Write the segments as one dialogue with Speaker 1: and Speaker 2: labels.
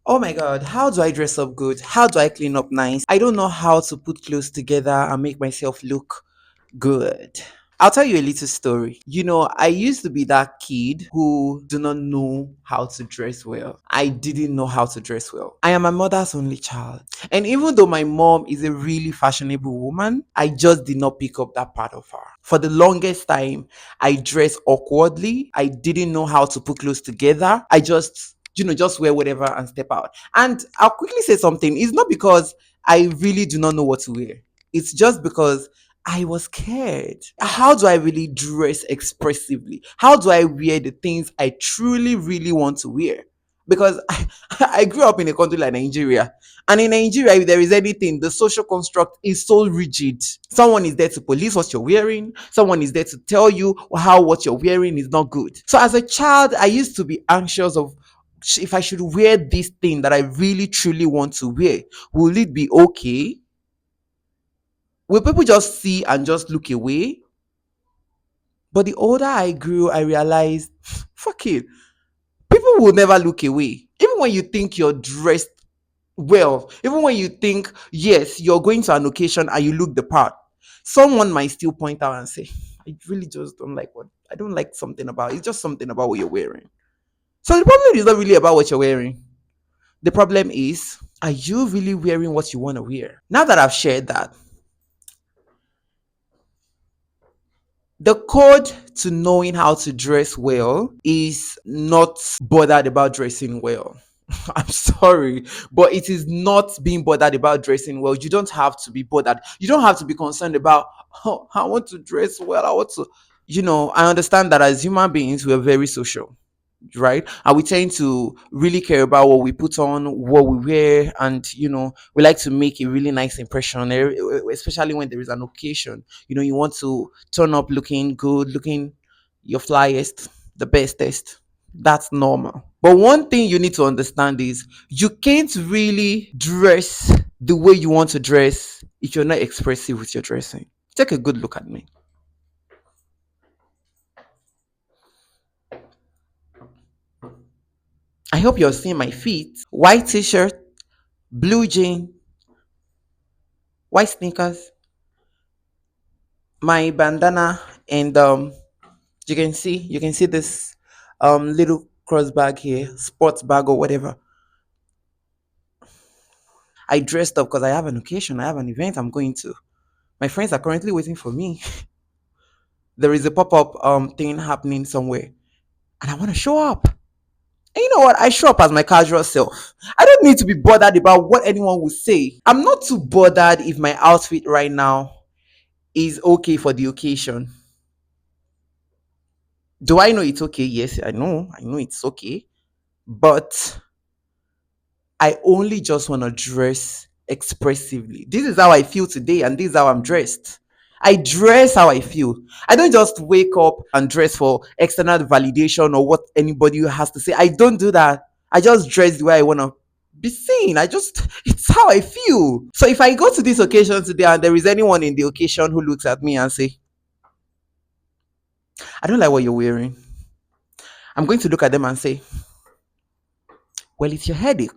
Speaker 1: Oh my god, how do I dress up good? How do I clean up nice? I don't know how to put clothes together and make myself look good. I'll tell you a little story. I used to be that kid who do not know how to dress well. I didn't know how to dress well. I am my mother's only child. And even though my mom is a really fashionable woman, I just did not pick up that part of her. For the longest time, I dressed awkwardly. I didn't know how to put clothes together. I just wear whatever and step out. And I'll quickly say something. It's not because I really do not know what to wear. It's just because I was scared. How do I really dress expressively? How do I wear the things I truly, really want to wear? Because I grew up in a country like Nigeria. And in Nigeria, if there is anything, the social construct is so rigid. Someone is there to police what you're wearing. Someone is there to tell you how what you're wearing is not good. So as a child, I used to be anxious of if I should wear this thing that I really, truly want to wear. Will it be okay? Will people just see and just look away? But the older I grew, I realized, fuck it, people will never look away. Even when you think you're dressed well, even when you think, yes, you're going to an occasion and you look the part, someone might still point out and say, I really just don't like I don't like something about it. It's just something about what you're wearing. So the problem is not really about what you're wearing. The problem is, are you really wearing what you want to wear? Now that I've shared that, the code to knowing how to dress well is not bothered about dressing well. I'm sorry, but it is not being bothered about dressing well. You don't have to be bothered. You don't have to be concerned about, oh, I want to dress well. I want to, I understand that as human beings, we are very social, right? And we tend to really care about what we put on, what we wear, and we like to make a really nice impression, especially when there is an occasion. You want to turn up looking good, looking your flyest, the bestest. That's normal. But one thing you need to understand is you can't really dress the way you want to dress if you're not expressive with your dressing. Take a good look at me. I hope you're seeing my feet. White t-shirt, blue jean, white sneakers, my bandana, and you can see this little cross bag here, sports bag or whatever. I dressed up because I have an occasion, I have an event I'm going to. My friends are currently waiting for me. There is a pop-up thing happening somewhere, and I want to show up. And you know what? I show up as my casual self. I don't need to be bothered about what anyone will say. I'm not too bothered if my outfit right now is okay for the occasion. Do I know it's okay? Yes, I know. I know it's okay. But I only just want to dress expressively. This is how I feel today, and this is how I'm dressed. I dress how I feel. I don't just wake up and dress for external validation or what anybody has to say. I don't do that. I just dress the way I want to be seen. It's how I feel. So if I go to this occasion today and there is anyone in the occasion who looks at me and say, I don't like what you're wearing, I'm going to look at them and say, well, it's your headache.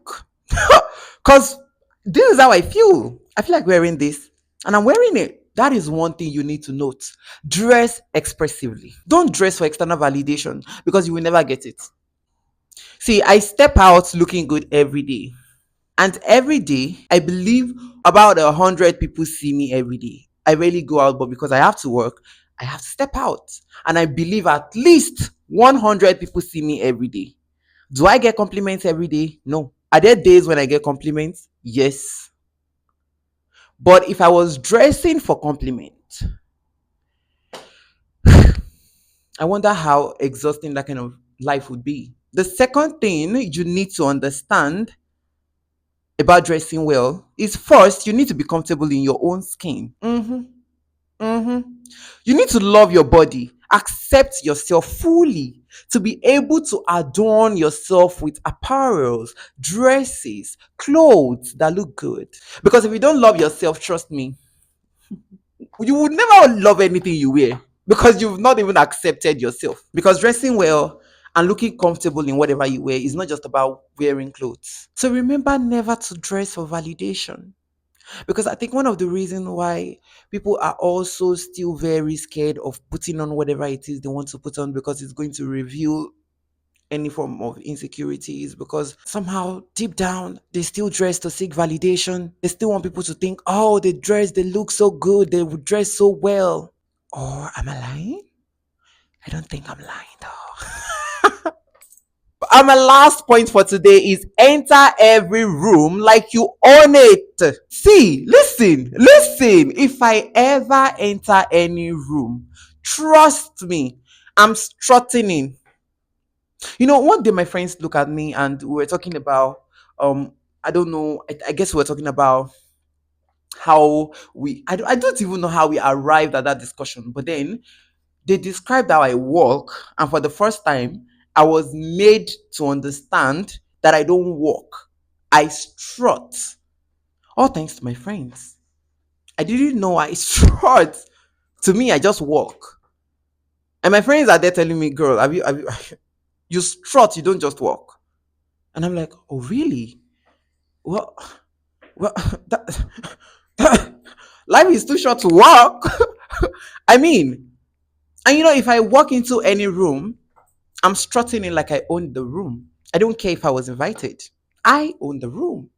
Speaker 1: Because this is how I feel. I feel like wearing this and I'm wearing it. That is one thing you need to note. Dress expressively. Don't dress for external validation because you will never get it. See, I step out looking good every day. And every day, I believe about 100 people see me every day. I rarely go out, but because I have to work, I have to step out. And I believe at least 100 people see me every day. Do I get compliments every day? No. Are there days when I get compliments? Yes. But if I was dressing for compliment, I wonder how exhausting that kind of life would be. The second thing you need to understand about dressing well is first, you need to be comfortable in your own skin. You need to love your body, accept yourself fully, to be able to adorn yourself with apparels, dresses, clothes that look good. Because if you don't love yourself, trust me, you would never love anything you wear because you've not even accepted yourself. Because dressing well And looking comfortable in whatever you wear is not just about wearing clothes. So remember never to dress for validation. Because I think one of the reasons why people are also still very scared of putting on whatever it is they want to put on because it's going to reveal any form of insecurities, because somehow deep down they still dress to seek validation. They still want people to think, oh, they dress, they look so good, they would dress so well. Or am I lying? I don't think I'm lying though. And my last point for today is enter every room like you own it. See, listen. If I ever enter any room, trust me, I'm strutting in. One day my friends look at me and we were talking about, I don't know, I guess we were talking about how I don't even know how we arrived at that discussion, but then they described how I walk, and for the first time, I was made to understand that I don't walk. I strut. All thanks to my friends. I didn't know I strut. To me, I just walk. And my friends are there telling me, girl, have you you strut, you don't just walk. And I'm like, oh really? Well, well, that, life is too short to walk. I mean, and if I walk into any room, I'm strutting in like I own the room. I don't care if I was invited. I own the room.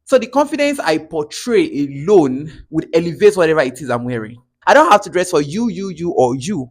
Speaker 1: So the confidence I portray alone would elevate whatever it is I'm wearing. I don't have to dress for you, or you.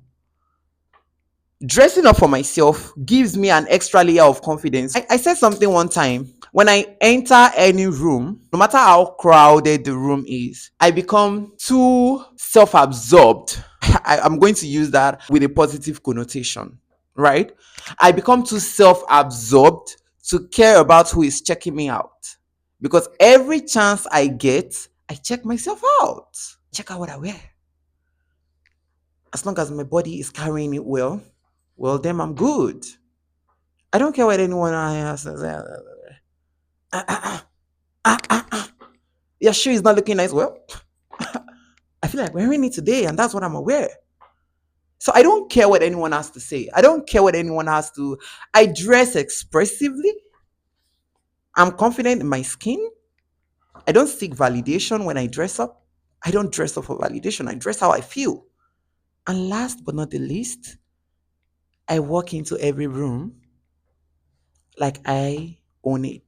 Speaker 1: Dressing up for myself gives me an extra layer of confidence. I said something one time. When I enter any room, no matter how crowded the room is, I become too self absorbed. I'm going to use that with a positive connotation, right? I become too self absorbed to care about who is checking me out. Because every chance I get, I check myself out. Check out what I wear. As long as my body is carrying it well, then I'm good. I don't care what anyone else says. Your shoe is not looking nice. Well, I feel like wearing it today, and that's what I'm aware. So I don't care what anyone has to say. I don't care what anyone has to. I dress expressively. I'm confident in my skin. I don't seek validation when I dress up. I don't dress up for validation. I dress how I feel. And last but not the least, I walk into every room like I own it.